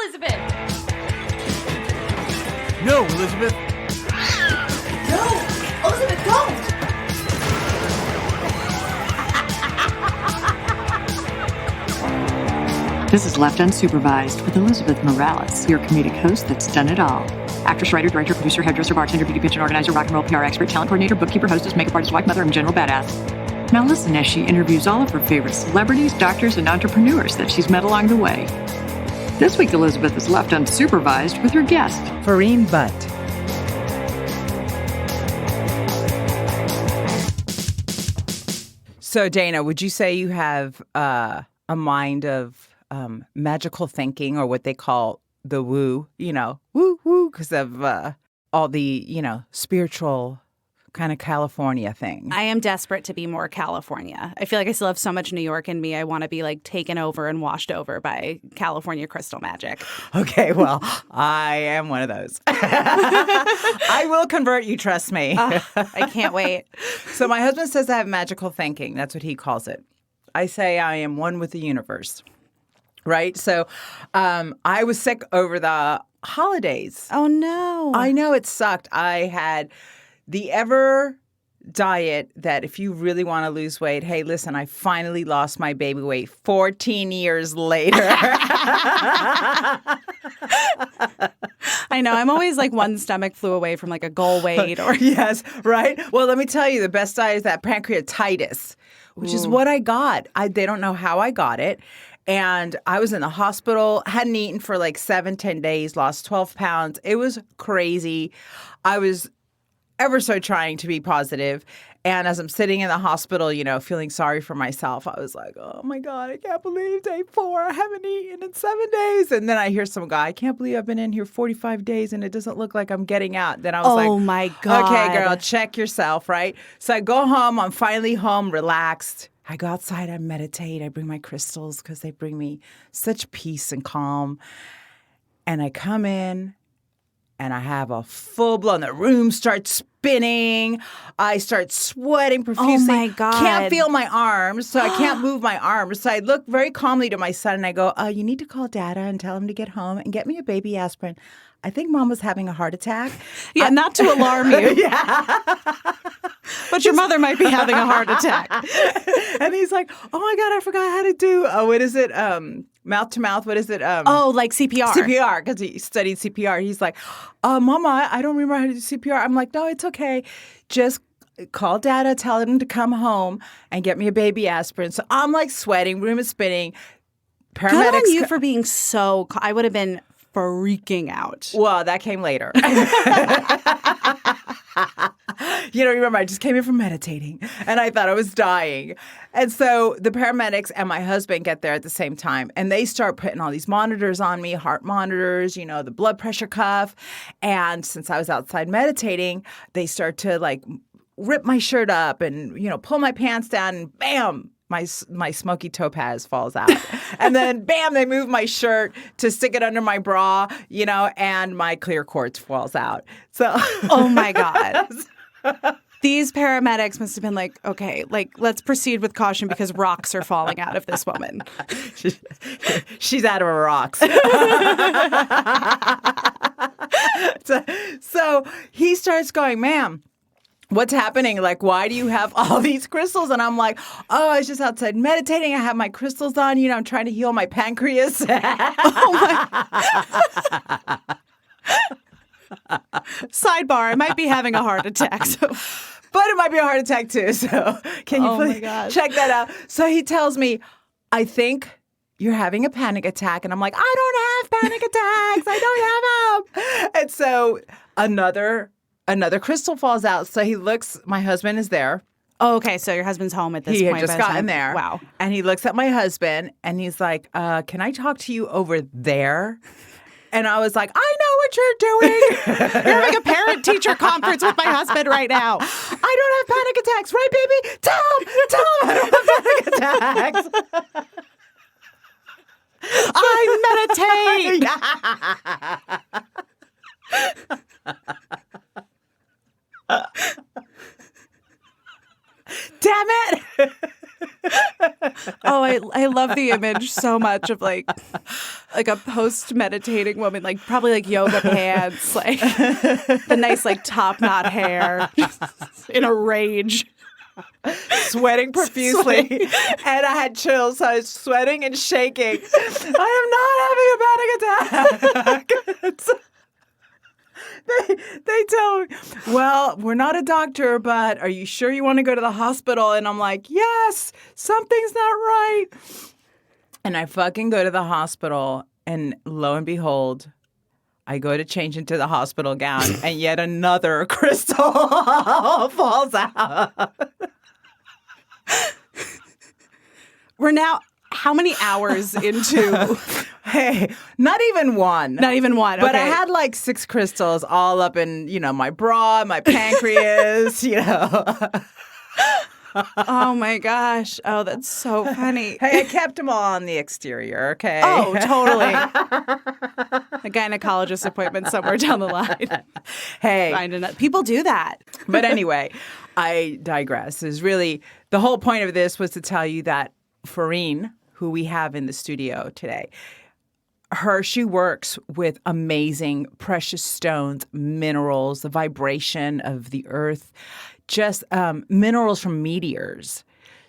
Elizabeth! No, Elizabeth! No! Elizabeth, don't! This is Left Unsupervised with Elizabeth Morales, your comedic host that's done it all. Actress, writer, director, producer, hairdresser, bartender, beauty pageant organizer, rock and roll PR expert, talent coordinator, bookkeeper, hostess, makeup artist, wife, mother, and general badass. Now listen as she interviews all of her favorite celebrities, doctors, and entrepreneurs that she's met along the way. This week, Elizabeth is left unsupervised with her guest, Fareen Butt. So, Dana, would you say you have a mind of magical thinking, or what they call the woo, woo, because of all the, spiritual kind of California thing? I am desperate to be more California. I feel like I still have so much New York in me. I want to be like taken over and washed over by California crystal magic. Okay, well, I am one of those. I will convert you, trust me. I can't wait. So my husband says I have magical thinking. That's what he calls it. I say I am one with the universe. Right? So I was sick over the holidays. Oh, no. I know, it sucked. I had the ever diet that if you really want to lose weight, hey, listen, I finally lost my baby weight 14 years later. I know. I'm always like one stomach flew away from like a goal weight. Or Yes, right? Well, let me tell you, the best diet is that pancreatitis, which is what I got. They don't know how I got it. And I was in the hospital, hadn't eaten for like 7-10 days, lost 12 pounds. It was crazy. I was ever so trying to be positive. And as I'm sitting in the hospital, feeling sorry for myself, I was like, oh my God, I can't believe day 4. I haven't eaten in 7 days. And then I hear some guy, I can't believe I've been in here 45 days and it doesn't look like I'm getting out. Then I was oh my God. Okay, girl, check yourself, right? So I go home. I'm finally home, relaxed. I go outside, I meditate, I bring my crystals because they bring me such peace and calm. And I come in and I have a full-blown, the room starts spinning. I start sweating profusely. Oh, my God. Can't feel my arms, so I can't move my arms. So I look very calmly to my son and I go, you need to call Dada and tell him to get home and get me a baby aspirin. I think Mom was having a heart attack. Yeah, not to alarm you. Yeah. But your mother might be having a heart attack. And he's like, oh my God, I forgot how to do, what is it? Mouth to mouth, what is it? Like CPR. CPR, because he studied CPR. He's like, Mama, I don't remember how to do CPR. I'm like, no, it's okay. Just call Dada, tell him to come home and get me a baby aspirin. So I'm like sweating, room is spinning. Paramedics. Good on you for being so... I would have been freaking out. Well, that came later. Remember, I just came in from meditating and I thought I was dying. And so the paramedics and my husband get there at the same time and they start putting all these monitors on me, heart monitors, the blood pressure cuff. And since I was outside meditating, they start to like rip my shirt up and, pull my pants down and bam, my smoky topaz falls out. And then, bam, they move my shirt to stick it under my bra, and my clear quartz falls out. So, oh, my God. These paramedics must have been like, okay, let's proceed with caution because rocks are falling out of this woman. She's out of her rocks. So he starts going, ma'am, what's happening? Like, why do you have all these crystals? And I'm like, I was just outside meditating. I have my crystals on. I'm trying to heal my pancreas. Sidebar, I might be having a heart attack. But it might be a heart attack, too. So can you please check that out? So he tells me, I think you're having a panic attack. And I'm like, I don't have panic attacks. I don't have them. And so another crystal falls out. So he looks, my husband is there. Oh, okay. So your husband's home at this point. He had just gotten there. Wow. And he looks at my husband and he's like, can I talk to you over there? And I was like, I know what you're doing. You're having a parent-teacher conference with my husband right now. I don't have panic attacks, right, baby? Tell him I don't have panic attacks. I meditate. Damn it. Oh, I love the image so much of like like a post-meditating woman, like probably like yoga pants, like the nice like top knot hair, in a rage. Sweating profusely. And I had chills. So I was sweating and shaking. I am not having a panic attack. They tell me, well, we're not a doctor, but are you sure you want to go to the hospital? And I'm like, yes, something's not right. And I fucking go to the hospital, and lo and behold, I go to change into the hospital gown, and yet another crystal falls out. We're now how many hours into? Hey, not even one. Not even one. But okay. I had like 6 crystals all up in, my bra, my pancreas, Oh my gosh. Oh, that's so funny. Hey, I kept them all on the exterior, okay? Oh, totally. A gynecologist appointment somewhere down the line. Hey. People do that. But anyway, I digress. Is really the whole point of this was to tell you that Fareen, who we have in the studio today, she works with amazing precious stones, minerals, the vibration of the earth, just minerals from meteors.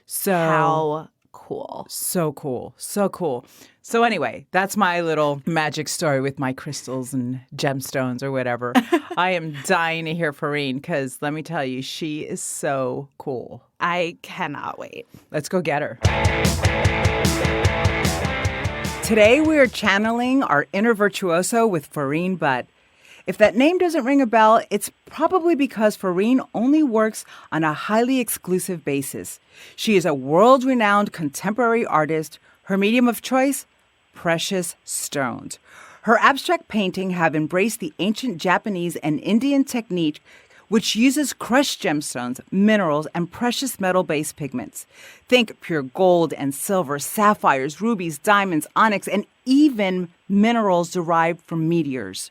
So How cool. So cool. So cool. So anyway, that's my little magic story with my crystals and gemstones or whatever. I am dying to hear Fareen because let me tell you, she is so cool. I cannot wait. Let's go get her. Today we are channeling our inner virtuoso with Fareen Butt. If that name doesn't ring a bell, it's probably because Fareen only works on a highly exclusive basis. She is a world-renowned contemporary artist. Her medium of choice? Precious stones. Her abstract painting have embraced the ancient Japanese and Indian technique which uses crushed gemstones, minerals, and precious metal-based pigments. Think pure gold and silver, sapphires, rubies, diamonds, onyx, and even minerals derived from meteors.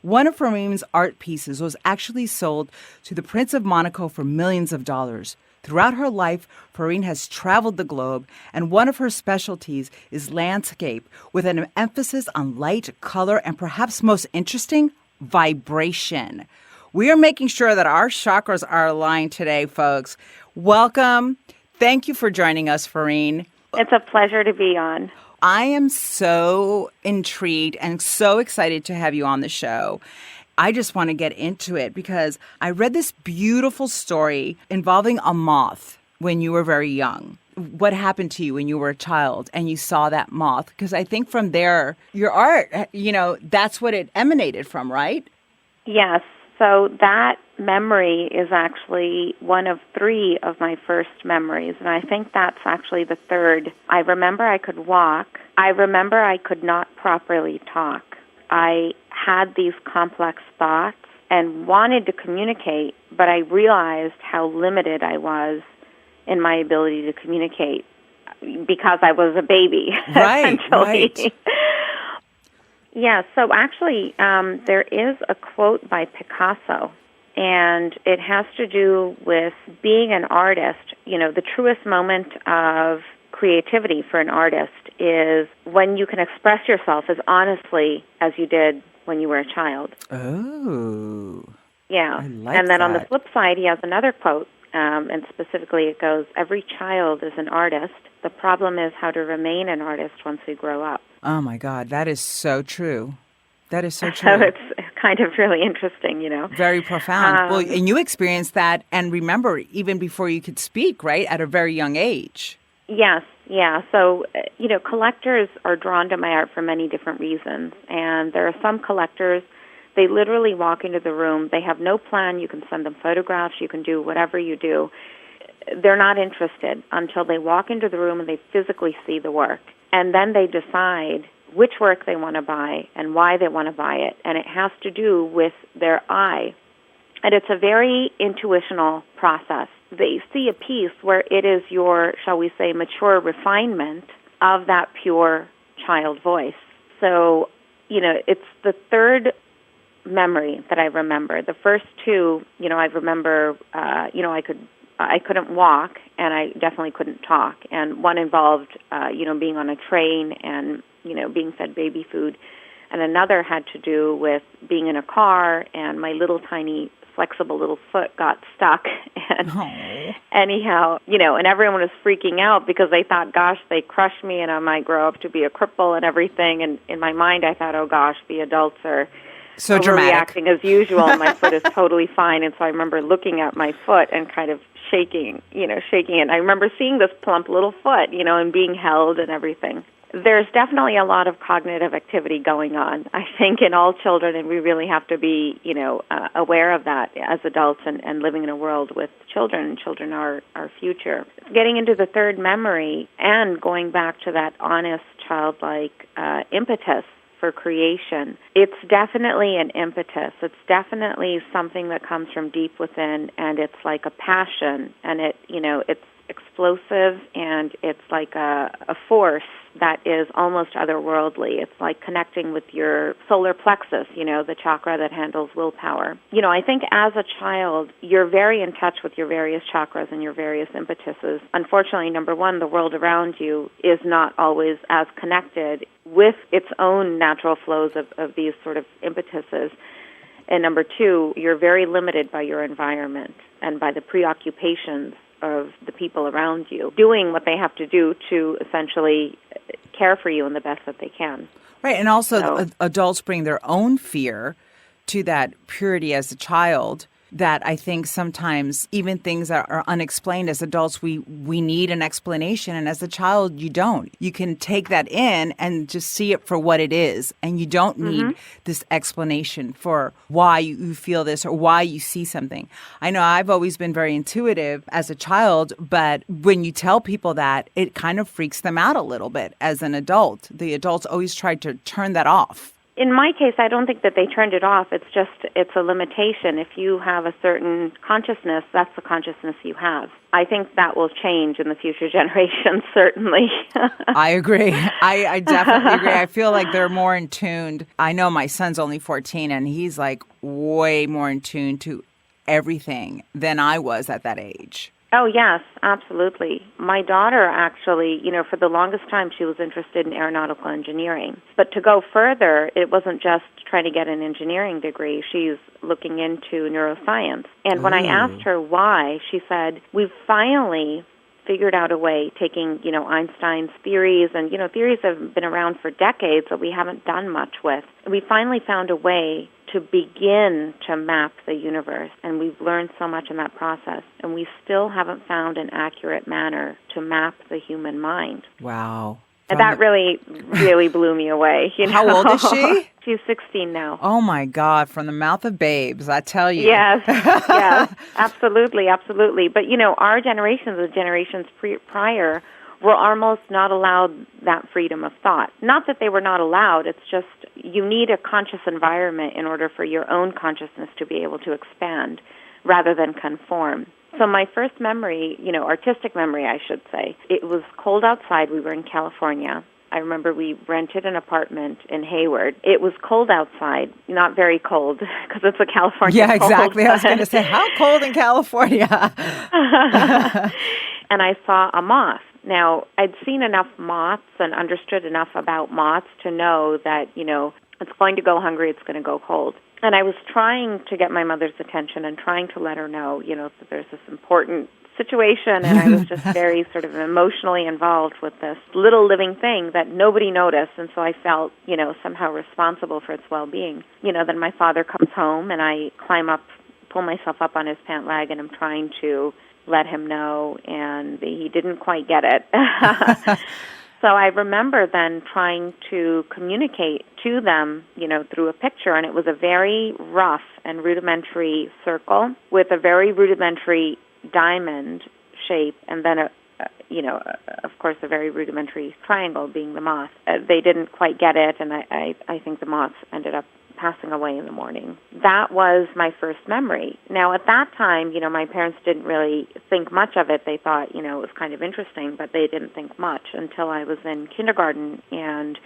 One of Fareen's art pieces was actually sold to the Prince of Monaco for millions of dollars. Throughout her life, Fareen has traveled the globe, and one of her specialties is landscape, with an emphasis on light, color, and perhaps most interesting, vibration. We are making sure that our chakras are aligned today, folks. Welcome. Thank you for joining us, Fareen. It's a pleasure to be on. I am so intrigued and so excited to have you on the show. I just want to get into it because I read this beautiful story involving a moth when you were very young. What happened to you when you were a child and you saw that moth? Because I think from there, your art, that's what it emanated from, right? Yes. So that memory is actually one of 3 of my first memories, and I think that's actually the third. I remember I could walk. I remember I could not properly talk. I had these complex thoughts and wanted to communicate, but I realized how limited I was in my ability to communicate because I was a baby. Right, right. Yeah, so actually there is a quote by Picasso, and it has to do with being an artist. The truest moment of creativity for an artist is when you can express yourself as honestly as you did when you were a child. Oh. Yeah. I like and then that. On the flip side, he has another quote, and specifically it goes, "Every child is an artist. The problem is how to remain an artist once we grow up." Oh, my God. That is so true. That is so true. So it's kind of really interesting, Very profound. Well, and you experienced that, and remember, even before you could speak, right, at a very young age. Yes, yeah. So, collectors are drawn to my art for many different reasons. And there are some collectors, they literally walk into the room. They have no plan. You can send them photographs. You can do whatever you do. They're not interested until they walk into the room and they physically see the work. And then they decide which work they want to buy and why they want to buy it. And it has to do with their eye. And it's a very intuitional process. They see a piece where it is your, shall we say, mature refinement of that pure child voice. So, it's the third memory that I remember. The first 2, I remember, I couldn't walk, and I definitely couldn't talk. And one involved, being on a train and being fed baby food. And another had to do with being in a car, and my little tiny flexible little foot got stuck. And anyhow, and everyone was freaking out because they thought, gosh, they crushed me and I might grow up to be a cripple and everything. And in my mind, I thought, oh gosh, the adults are so overreacting as usual, and my foot is totally fine. And so I remember looking at my foot and kind of shaking it. I remember seeing this plump little foot, and being held and everything. There's definitely a lot of cognitive activity going on, I think, in all children, and we really have to be, aware of that as adults and living in a world with children. Children are our future. Getting into the third memory and going back to that honest, childlike impetus for creation, it's definitely an impetus. It's definitely something that comes from deep within, and it's like a passion, and it's explosive, and it's like a force that is almost otherworldly. It's like connecting with your solar plexus, the chakra that handles willpower. I think as a child, you're very in touch with your various chakras and your various impetuses. Unfortunately, number one, the world around you is not always as connected with its own natural flows of these sort of impetuses. And number two, you're very limited by your environment and by the preoccupations of the people around you, doing what they have to do to essentially care for you in the best that they can. Right, and also adults bring their own fear to that purity as a child, that I think sometimes even things that are unexplained as adults, we need an explanation. And as a child, you don't. You can take that in and just see it for what it is. And you don't need this explanation for why you feel this or why you see something. I know I've always been very intuitive as a child, but when you tell people that, it kind of freaks them out a little bit as an adult. The adults always try to turn that off. In my case, I don't think that they turned it off. It's a limitation. If you have a certain consciousness, that's the consciousness you have. I think that will change in the future generations, certainly. I agree. I definitely agree. I feel like they're more in tune. I know my son's only 14, and he's like way more in tune to everything than I was at that age. Oh, yes, absolutely. My daughter actually, for the longest time, she was interested in aeronautical engineering. But to go further, it wasn't just trying to get an engineering degree. She's looking into neuroscience. And when I asked her why, she said, we've finally figured out a way, taking, Einstein's theories, and, theories have been around for decades that we haven't done much with. We finally found a way to begin to map the universe, and we've learned so much in that process, and we still haven't found an accurate manner to map the human mind. Wow. And that really, really blew me away. How old is she? She's 16 now. Oh, my God. From the mouth of babes, I tell you. Yes, yes, absolutely, absolutely. But, our generations, the generations prior, were almost not allowed that freedom of thought. Not that they were not allowed, it's just you need a conscious environment in order for your own consciousness to be able to expand rather than conform. So my first memory, artistic memory, I should say, it was cold outside. We were in California. I remember we rented an apartment in Hayward. It was cold outside, not very cold because it's a California Yeah, exactly. I was going to say, how cold in California? And I saw a moth. Now, I'd seen enough moths and understood enough about moths to know that, it's going to go hungry, it's going to go cold. And I was trying to get my mother's attention and trying to let her know, that there's this important situation, and I was just very sort of emotionally involved with this little living thing that nobody noticed, and so I felt, somehow responsible for its well-being. Then my father comes home, and I pull myself up on his pant leg, and I'm trying to let him know, and he didn't quite get it. So I remember then trying to communicate to them, through a picture, and it was a very rough and rudimentary circle with a very rudimentary diamond shape, and then of course, a very rudimentary triangle being the moth. They didn't quite get it, and I think the moths ended up passing away in the morning. That was my first memory. Now, at that time, my parents didn't really think much of it. They thought, it was kind of interesting, but they didn't think much until I was in kindergarten, and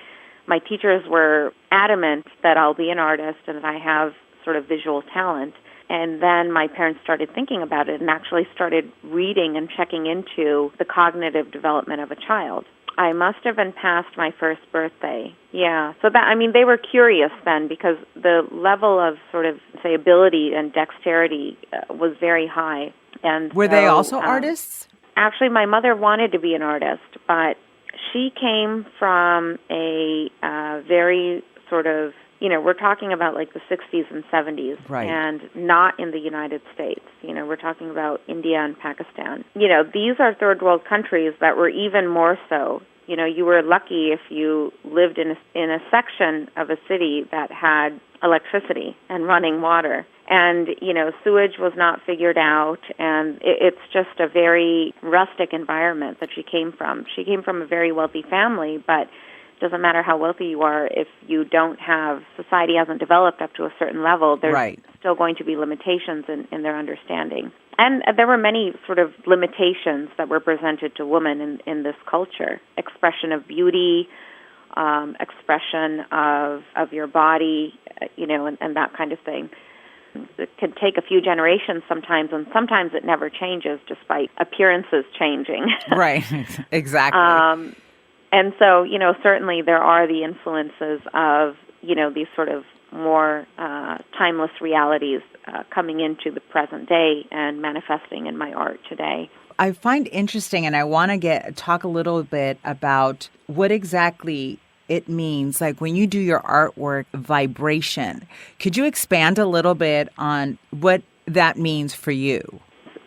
my teachers were adamant that I'll be an artist and that I have sort of visual talent. And then my parents started thinking about it and actually started reading and checking into the cognitive development of a child. I must have been past my first birthday. Yeah. So that, I mean, they were curious then because the level of sort of, say, ability and dexterity was very high. And Were they also artists? Actually, my mother wanted to be an artist, but she came from a very sort of, we're talking about like the 60s and 70s, right, and not in the United States. We're talking about India and Pakistan. These are third world countries that were even more so. You were lucky if you lived in a section of a city that had electricity and running water. And, sewage was not figured out, and it's just a very rustic environment that she came from. She came from a very wealthy family, but it doesn't matter how wealthy you are if you don't have, society hasn't developed up to a certain level, there's still going to be limitations in their understanding. And there were many sort of limitations that were presented to women in this culture. Expression of beauty, expression of your body, and that kind of thing. It can take a few generations sometimes, and sometimes it never changes despite appearances changing. Right, exactly. And so, certainly there are the influences of, these sort of more timeless realities coming into the present day and manifesting in my art today. I find interesting, and I want to talk a little bit about what exactly it means, like when you do your artwork, vibration. Could you expand a little bit on what that means for you?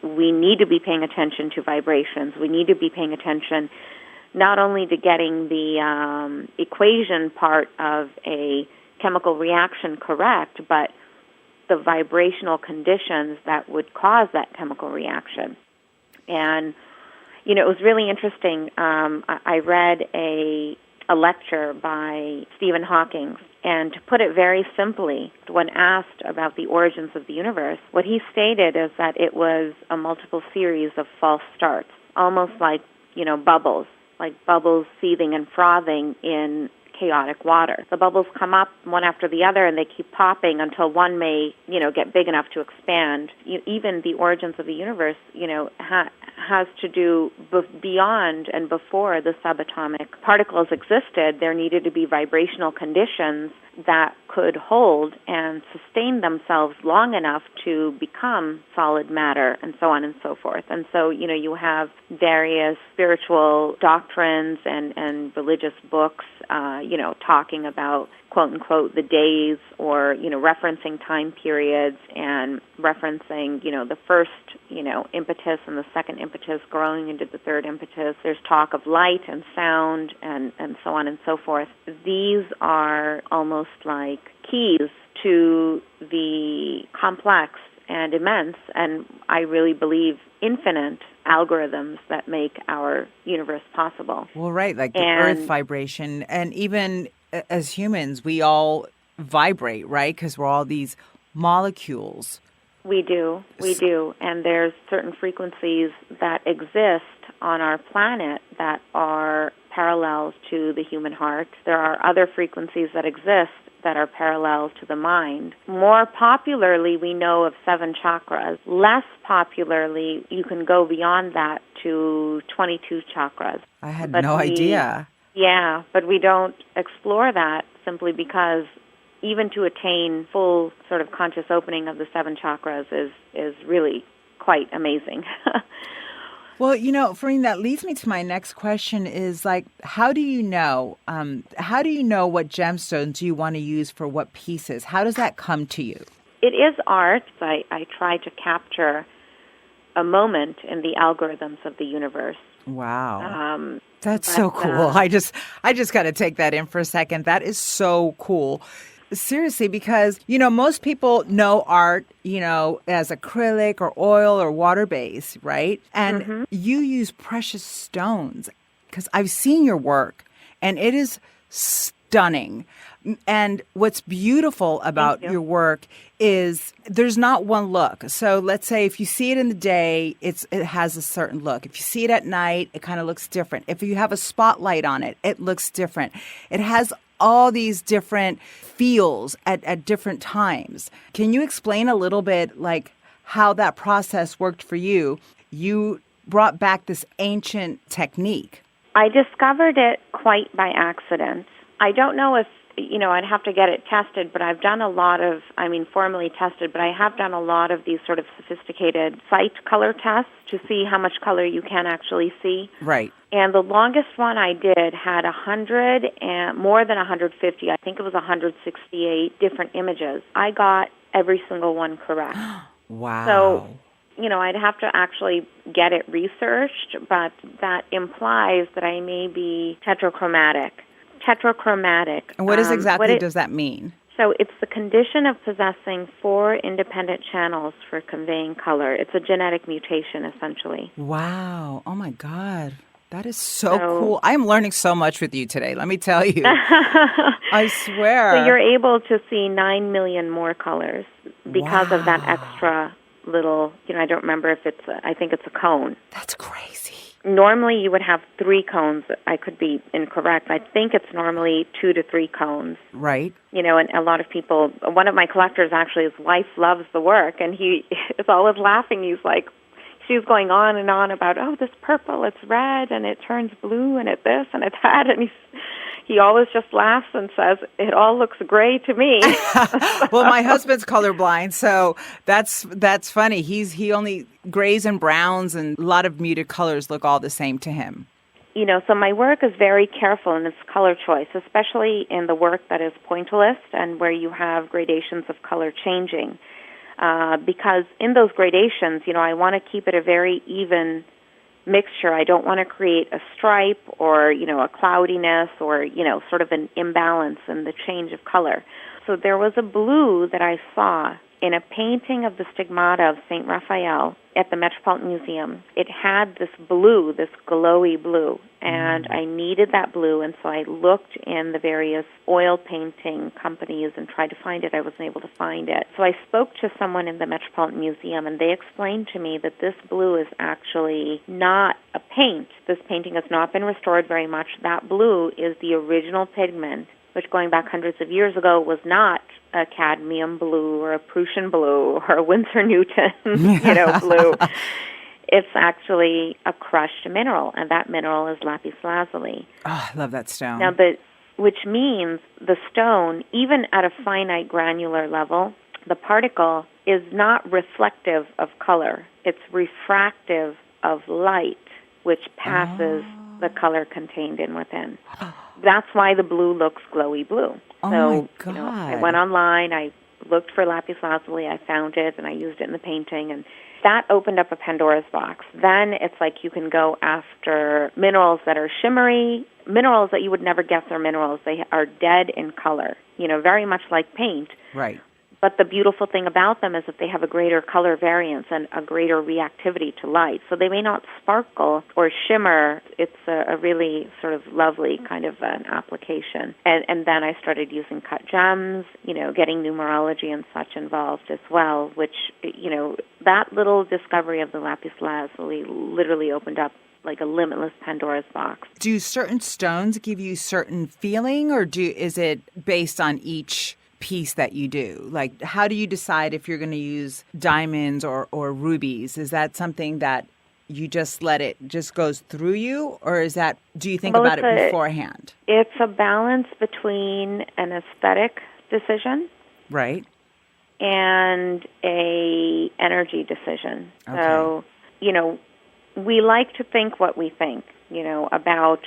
We need to be paying attention to vibrations. We need to be paying attention not only to getting the equation part of a chemical reaction correct, but the vibrational conditions that would cause that chemical reaction. And, it was really interesting. I read a lecture by Stephen Hawking, and to put it very simply, when asked about the origins of the universe, what he stated is that it was a multiple series of false starts, almost like, bubbles, like bubbles seething and frothing in chaotic water. The bubbles come up one after the other, and they keep popping until one may, get big enough to expand. Even the origins of the universe, has to do beyond and before the subatomic particles existed. There needed to be vibrational conditions that could hold and sustain themselves long enough to become solid matter, and so on and so forth. And so, you have various spiritual doctrines and religious books, talking about, quote unquote, the days, or, referencing time periods and referencing, the first, impetus and the second impetus growing into the third impetus. There's talk of light and sound and so on and so forth. These are almost like keys to the complex and immense, and I really believe infinite algorithms that make our universe possible. Well, right, like the earth vibration, and even as humans, we all vibrate, right? Because we're all these molecules. We do, and there's certain frequencies that exist on our planet that are parallels to the human heart. There are other frequencies that exist that are parallel to the mind. More popularly, we know of 7 chakras. Less popularly, you can go beyond that to 22 chakras. I had no idea. Yeah, but we don't explore that simply because even to attain full sort of conscious opening of the 7 chakras is really quite amazing. Well, Fareen, that leads me to my next question is like, how do you know what gemstones you want to use for what pieces? How does that come to you? It is art. I try to capture a moment in the algorithms of the universe. Wow. That's so cool. I just got to take that in for a second. That is so cool. Seriously, because, most people know art, as acrylic or oil or water-based, right? And you use precious stones, because I've seen your work, and it is stunning. And what's beautiful about your work is there's not one look. So let's say if you see it in the day, it has a certain look. If you see it at night, it kind of looks different. If you have a spotlight on it, it looks different. It has all these different feels at different times. Can you explain a little bit like how that process worked for you? You brought back this ancient technique. I discovered it quite by accident. I don't know if, I'd have to get it tested, but I've done a lot of, formally tested, but I have done a lot of these sort of sophisticated sight color tests to see how much color you can actually see. Right. And the longest one I did had 100 and more than 150. I think it was 168 different images. I got every single one correct. Wow. So, I'd have to actually get it researched, but that implies that I may be tetrachromatic. And what exactly does that mean? So it's the condition of possessing 4 independent channels for conveying color. It's a genetic mutation, essentially. Wow. Oh, my God. That is so cool. I'm learning so much with you today, let me tell you. I swear. So you're able to see 9 million more colors because of that extra little, I don't remember if I think it's a cone. That's crazy. Normally you would have 3 cones. I could be incorrect. I think it's normally 2 to 3 cones. Right. And a lot of people, one of my collectors actually, his wife loves the work, and he is always laughing. He's like, she's going on and on about, this purple, it's red, and it turns blue, and it's this, and it's that, and he always just laughs and says, it all looks gray to me. Well, my husband's colorblind, so that's funny. He only grays and browns and a lot of muted colors look all the same to him. So my work is very careful in its color choice, especially in the work that is pointillist and where you have gradations of color changing. Because in those gradations, I want to keep it a very even mixture. I don't want to create a stripe or, a cloudiness or, sort of an imbalance in the change of color. So there was a blue that I saw in a painting of the Stigmata of St. Raphael at the Metropolitan Museum. It had this blue, this glowy blue, and I needed that blue, and so I looked in the various oil painting companies and tried to find it. I wasn't able to find it. So I spoke to someone in the Metropolitan Museum, and they explained to me that this blue is actually not a paint. This painting has not been restored very much. That blue is the original pigment, which going back hundreds of years ago was not a cadmium blue or a Prussian blue or a Winsor Newton, blue. It's actually a crushed mineral, and that mineral is lapis lazuli. Oh, I love that stone. Now, which means the stone, even at a finite granular level, the particle is not reflective of color. It's refractive of light, which passes the color contained in within. That's why the blue looks glowy blue. Oh, so, my God. I went online, I looked for lapis lazuli, I found it, and I used it in the painting, and that opened up a Pandora's box. Then it's like you can go after minerals that are shimmery, minerals that you would never guess are minerals. They are dead in color, very much like paint. Right. But the beautiful thing about them is that they have a greater color variance and a greater reactivity to light. So they may not sparkle or shimmer. It's a really sort of lovely kind of an application. And then I started using cut gems, getting numerology and such involved as well, which, that little discovery of the lapis lazuli literally opened up like a limitless Pandora's box. Do certain stones give you certain feeling, or is it based on each piece that you do? Like, how do you decide if you're going to use diamonds or rubies? Is that something that you just let it just goes through you, or do you think about it beforehand? It's a balance between an aesthetic decision, right, and a energy decision. Okay. So, we like to think what we think, about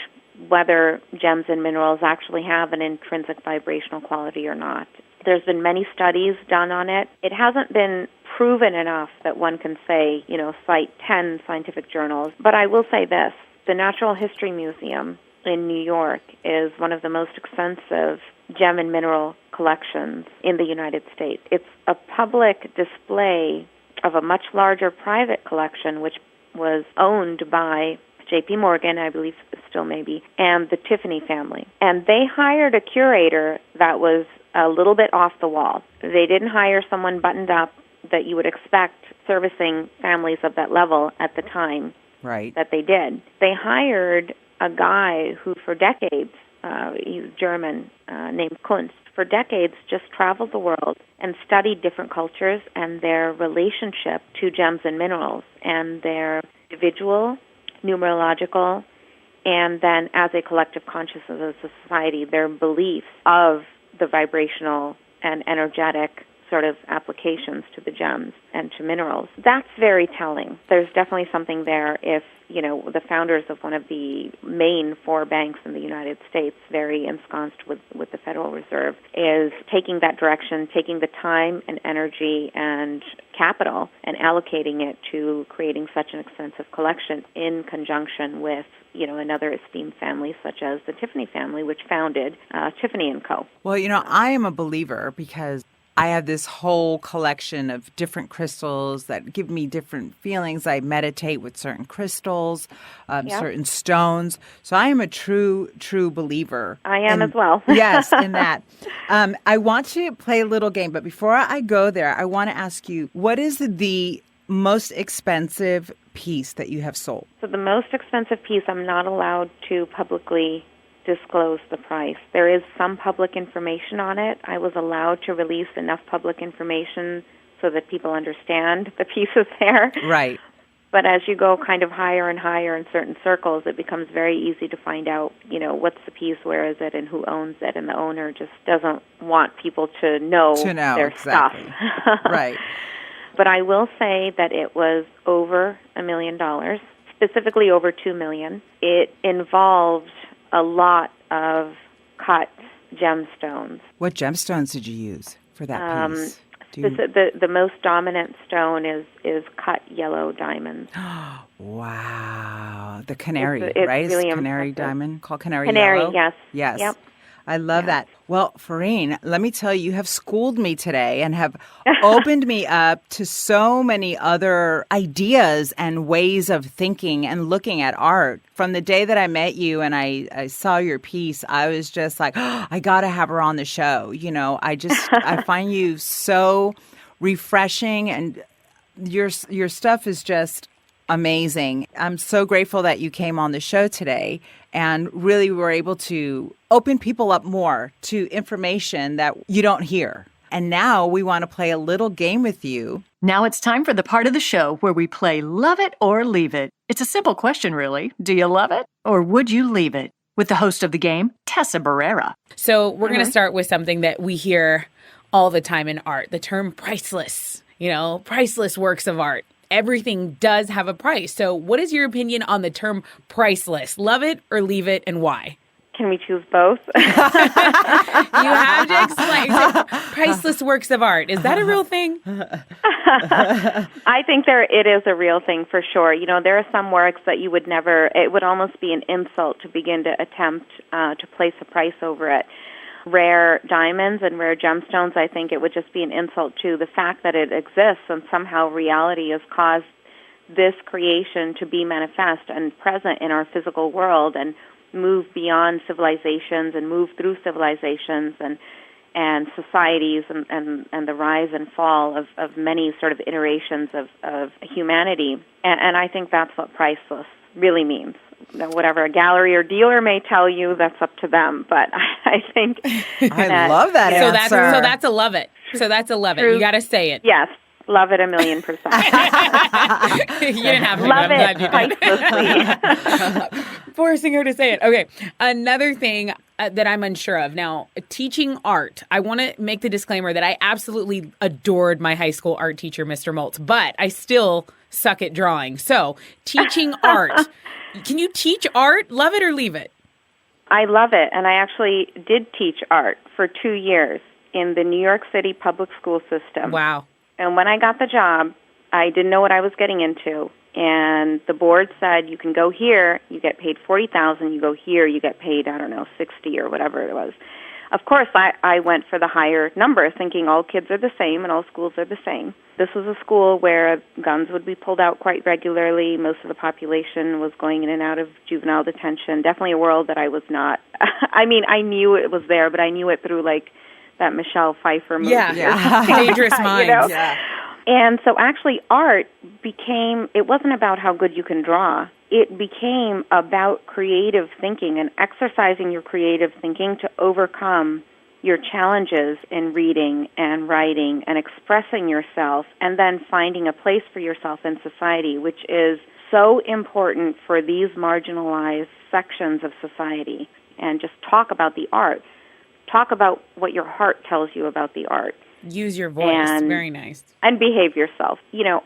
whether gems and minerals actually have an intrinsic vibrational quality or not. There's been many studies done on it. It hasn't been proven enough that one can say, cite 10 scientific journals. But I will say this, the Natural History Museum in New York is one of the most extensive gem and mineral collections in the United States. It's a public display of a much larger private collection, which was owned by J.P. Morgan, I believe still maybe, and the Tiffany family. And they hired a curator that was a little bit off the wall. They didn't hire someone buttoned up that you would expect servicing families of that level at the time right, that they did. They hired a guy who for decades, he's German, named Kunst, for decades just traveled the world and studied different cultures and their relationship to gems and minerals and their individual, numerological, and then as a collective consciousness as a society, their beliefs of the vibrational and energetic sort of applications to the gems and to minerals. That's very telling. There's definitely something there if, the founders of one of the main 4 banks in the United States, very ensconced with the Federal Reserve, is taking that direction, taking the time and energy and capital and allocating it to creating such an extensive collection in conjunction with another esteemed family such as the Tiffany family, which founded Tiffany & Co. Well, I am a believer because I have this whole collection of different crystals that give me different feelings. I meditate with certain crystals, certain stones. So I am a true believer. I am as well. Yes, in that. I want to play a little game, but before I go there, I want to ask you, what is the most expensive piece that you have sold? So the most expensive piece, I'm not allowed to publicly disclose the price. There is some public information on it. I was allowed to release enough public information so that people understand the pieces there. Right. But as you go kind of higher and higher in certain circles, it becomes very easy to find out, what's the piece, where is it, and who owns it. And the owner just doesn't want people to know their exactly. stuff. Right. But I will say that it was over $1 million, specifically over $2 million. It involved a lot of cut gemstones. What gemstones did you use for that piece? The most dominant stone is cut yellow diamonds. Wow. The canary, it's right? Really it's canary impressive. Diamond called canary Canary, yellow? yes. Yep. I love that. Well, Fareen, let me tell you, you have schooled me today and have opened me up to so many other ideas and ways of thinking and looking at art. From the day that I met you and I saw your piece, I was just like, I got to have her on the show. I find you so refreshing, and your stuff is just amazing. I'm so grateful that you came on the show today and really were able to open people up more to information that you don't hear. And now we want to play a little game with you. Now it's time for the part of the show where we play Love It or Leave It. It's a simple question, really. Do you love it or would you leave it? With the host of the game, Tessa Barrera. So we're going to start with something that we hear all the time in art, the term priceless. Priceless works of art. Everything does have a price. So what is your opinion on the term priceless? Love it or leave it, and why? Can we choose both? You have to explain. Priceless works of art. Is that a real thing? I think it is a real thing for sure. There are some works that you would never, it would almost be an insult to begin to attempt to place a price over it. Rare diamonds and rare gemstones, I think it would just be an insult to the fact that it exists, and somehow reality has caused this creation to be manifest and present in our physical world and move beyond civilizations and move through civilizations and societies and the rise and fall of many sort of iterations of humanity. And I think that's what priceless really means. Whatever a gallery or dealer may tell you, that's up to them. But I think I love that answer. So that's a love it. So that's a love it. You got to say it. Yes. Love it 1,000,000%. You didn't have to. Love I'm glad it you did. pricelessly. Forcing her to say it. Okay. Another thing that I'm unsure of. Now, teaching art. I want to make the disclaimer that I absolutely adored my high school art teacher, Mr. Maltz, but I still suck at drawing. So, teaching art. Can you teach art? Love it or leave it? I love it. And I actually did teach art for 2 years in the New York City public school system. Wow. And when I got the job, I didn't know what I was getting into. And the board said, you can go here, you get paid $40,000. You go here, you get paid, I don't know, $60 or whatever it was. Of course, I went for the higher number, thinking all kids are the same and all schools are the same. This was a school where guns would be pulled out quite regularly. Most of the population was going in and out of juvenile detention. Definitely a world that I was not. I mean, I knew it was there, but I knew it through, like, that Michelle Pfeiffer movie. Yeah. Dangerous Minds. Yeah. And so actually art became, it wasn't about how good you can draw. It became about creative thinking and exercising your creative thinking to overcome your challenges in reading and writing and expressing yourself and then finding a place for yourself in society, which is so important for these marginalized sections of society. And just talk about the art. Talk about what your heart tells you about the art. Use your voice. Very nice. And behave yourself.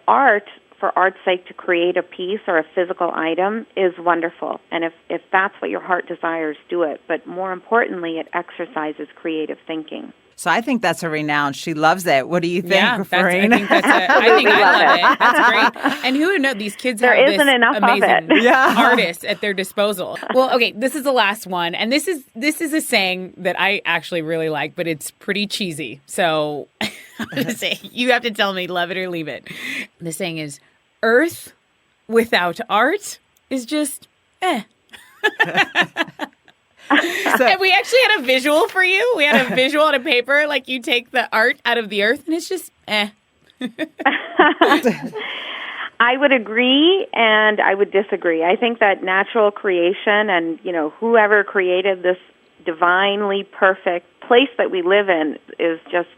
Art, for art's sake, to create a piece or a physical item is wonderful. And if that's what your heart desires, do it. But more importantly, it exercises creative thinking. So I think that's a renown. She loves it. What do you think, Fareen? I think I love it. That's great. And who would know these kids there have isn't this enough amazing of it. artists at their disposal. Well, okay, this is the last one. And this is a saying that I actually really like, but it's pretty cheesy. So I'm going to say, you have to tell me, love it or leave it. The saying is, Earth without art is just eh. And we actually had a visual for you. We had a visual on a paper, like you take the art out of the earth, and it's just eh. I would agree, and I would disagree. I think that natural creation and, whoever created this divinely perfect place that we live in is just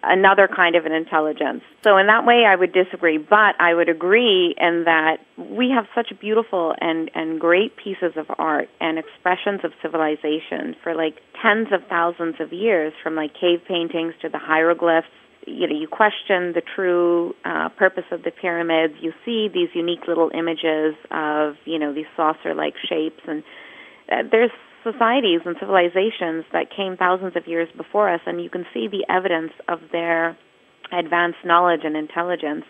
another kind of an intelligence. So in that way, I would disagree, but I would agree in that we have such beautiful and great pieces of art and expressions of civilization for like tens of thousands of years, from like cave paintings to the hieroglyphs. You question the true purpose of the pyramids. You see these unique little images of, these saucer-like shapes, and there's societies and civilizations that came thousands of years before us, and you can see the evidence of their advanced knowledge and intelligence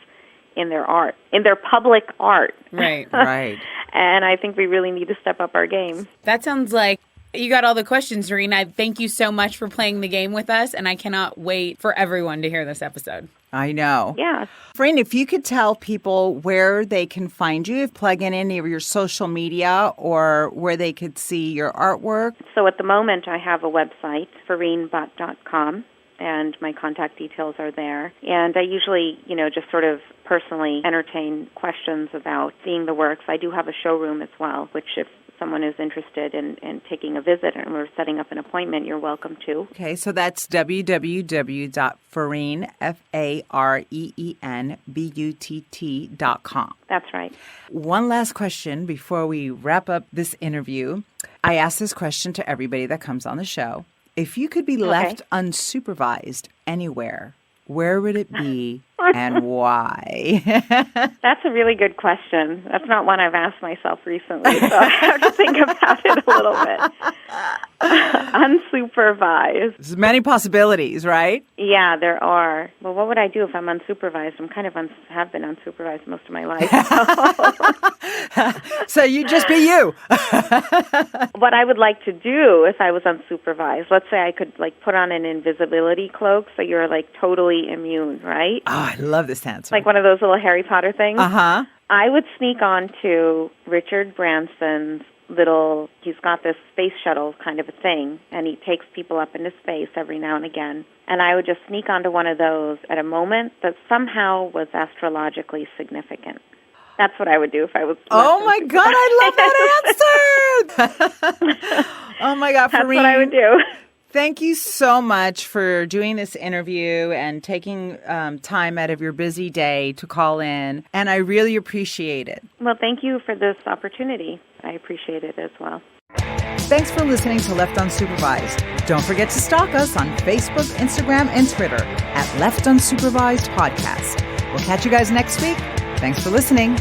in their art, in their public art. Right. Right. And I think we really need to step up our game. That sounds like you got all the questions, Fareen. Thank you so much for playing the game with us, and I cannot wait for everyone to hear this episode. I know. Yeah. Fareen, if you could tell people where they can find you, plug in any of your social media, or where they could see your artwork. So at the moment, I have a website, fareenbutt.com, and my contact details are there. And I usually, just sort of personally entertain questions about seeing the works. I do have a showroom as well, which if someone is interested in taking a visit and we're setting up an appointment, you're welcome to. Okay, so that's www.fareen, FAREENBUTT.com. That's right. One last question before we wrap up this interview. I ask this question to everybody that comes on the show. If you could be left unsupervised anywhere, where would it be and why? That's a really good question. That's not one I've asked myself recently, so I have to think about it a little bit. Unsupervised. There's many possibilities, right? Yeah, there are. Well, what would I do if I'm unsupervised? I'm kind of have been unsupervised most of my life. So you'd just be you. What I would like to do if I was unsupervised, let's say I could put on an invisibility cloak so you're totally immune, right? Oh, I love this answer. Like one of those little Harry Potter things. Uh-huh. I would sneak on to Richard Branson's he's got this space shuttle kind of a thing, and he takes people up into space every now and again. And I would just sneak onto one of those at a moment that somehow was astrologically significant. That's what I would do if I was. Oh my God, I love that answer. Oh my God, Fareen. That's what I would do. Thank you so much for doing this interview and taking time out of your busy day to call in. And I really appreciate it. Well, thank you for this opportunity. I appreciate it as well. Thanks for listening to Left Unsupervised. Don't forget to stalk us on Facebook, Instagram, and Twitter at Left Unsupervised Podcast. We'll catch you guys next week. Thanks for listening.